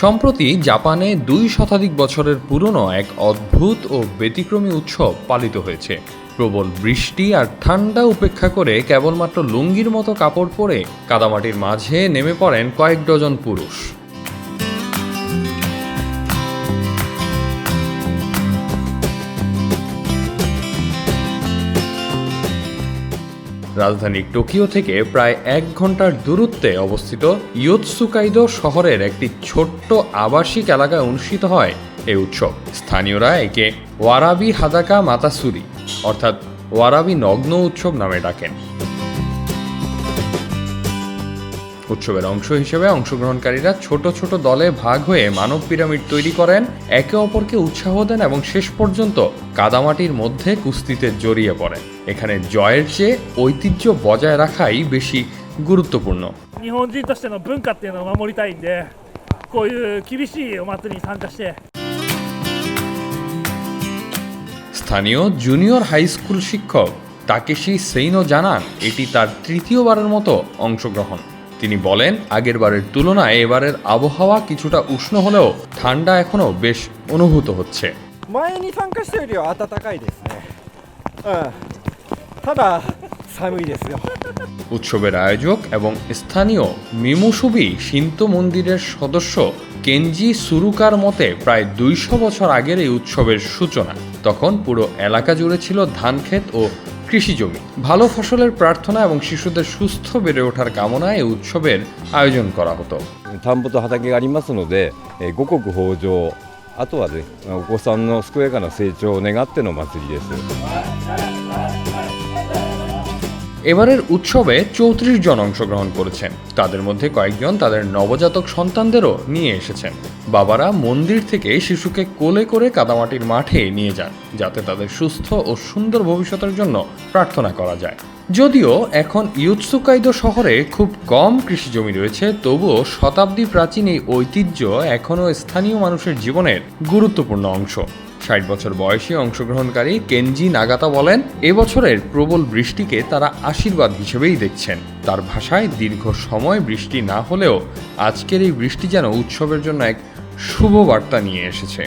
সম্প্রতি জাপানে 2 শতাধিক বছরের পুরনো এক অদ্ভুত ও ব্যতিক্রমী উৎসব পালিত হয়েছে। প্রবল বৃষ্টি আর ঠান্ডা উপেক্ষা করে কেবলমাত্র লুঙ্গির মতো কাপড় পরে কাদামাটির মাঝে নেমে পড়েন কয়েক ডজন পুরুষ। রাজধানী টোকিও থেকে প্রায় 1 ঘন্টার দূরত্বে অবস্থিত ইয়োতসুকাইদো শহরের একটি ছোট্ট আবাসিক এলাকায় অনুষ্ঠিত হয় এই উৎসব। স্থানীয়রা একে ওয়ারাবি হাদাকা মাতাসুরি অর্থাৎ ওয়ারাবি নগ্ন উৎসব নামে ডাকেন। উৎসবের অংশ হিসেবে অংশগ্রহণকারীরা ছোট ছোট দলে ভাগ হয়ে মানব পিরামিড তৈরি করেন, একে অপরকে উৎসাহ দেন এবং শেষ পর্যন্ত কাদামাটির মধ্যে কুস্তিতে জড়িয়ে পড়েন। এখানে জয়ের চেয়ে ঐতিহ্য বজায় রাখাই বেশি গুরুত্বপূর্ণ। স্থানীয় জুনিয়র হাই স্কুল শিক্ষক তাকেশি সেইনো জানান এটি তার তৃতীয়বারের মতো অংশগ্রহণ। তিনি বলেন, আগের বারের তুলনায় এবারের আবহাওয়া কিছুটা উষ্ণ হলেও ঠান্ডা এখনো বেশ অনুভূত হচ্ছে। উৎসবের আয়োজক এবং স্থানীয় মিমুসুবি শিন্তো মন্দিরের সদস্য কেনজি সুরুকার মতে প্রায় 200 বছর আগের এই উৎসবের সূচনা। তখন পুরো এলাকা জুড়ে ছিল ধানক্ষেত ও কৃষি জমি। ভালো ফসলের প্রার্থনা এবং শিশুদের সুস্থ বেড়ে ওঠার কামনায় এই উৎসবের আয়োজন করা হতো। 田んぼと畑がありますので、五穀豊穣、あとはね、お子さんの健やかな成長を願っての祭りです。এবারের উৎসবে 34 জন অংশগ্রহণ করেছেন। তাদের মধ্যে কয়েকজন তাদের নবজাতক সন্তানদেরও নিয়ে এসেছেন। বাবারা মন্দির থেকে শিশুকে কোলে করে কাদামাটির মাঠে নিয়ে যান, যাতে তাদের সুস্থ ও সুন্দর ভবিষ্যতের জন্য প্রার্থনা করা যায়। যদিও এখন ইয়োতসুকাইদো শহরে খুব কম কৃষি জমি রয়েছে, তবুও শতাব্দী প্রাচীন এই ঐতিহ্য এখনও স্থানীয় মানুষের জীবনের গুরুত্বপূর্ণ অংশ। 60 বছর বয়সী অংশগ্রহণকারী কেনজি নাগাতা বলেন, এবছরের প্রবল বৃষ্টিকে তারা আশীর্বাদ হিসেবেই দেখছেন। তার ভাষায়, দীর্ঘ সময় বৃষ্টি না হলেও আজকের এই বৃষ্টি যেন উৎসবের জন্য এক শুভ বার্তা নিয়ে এসেছে।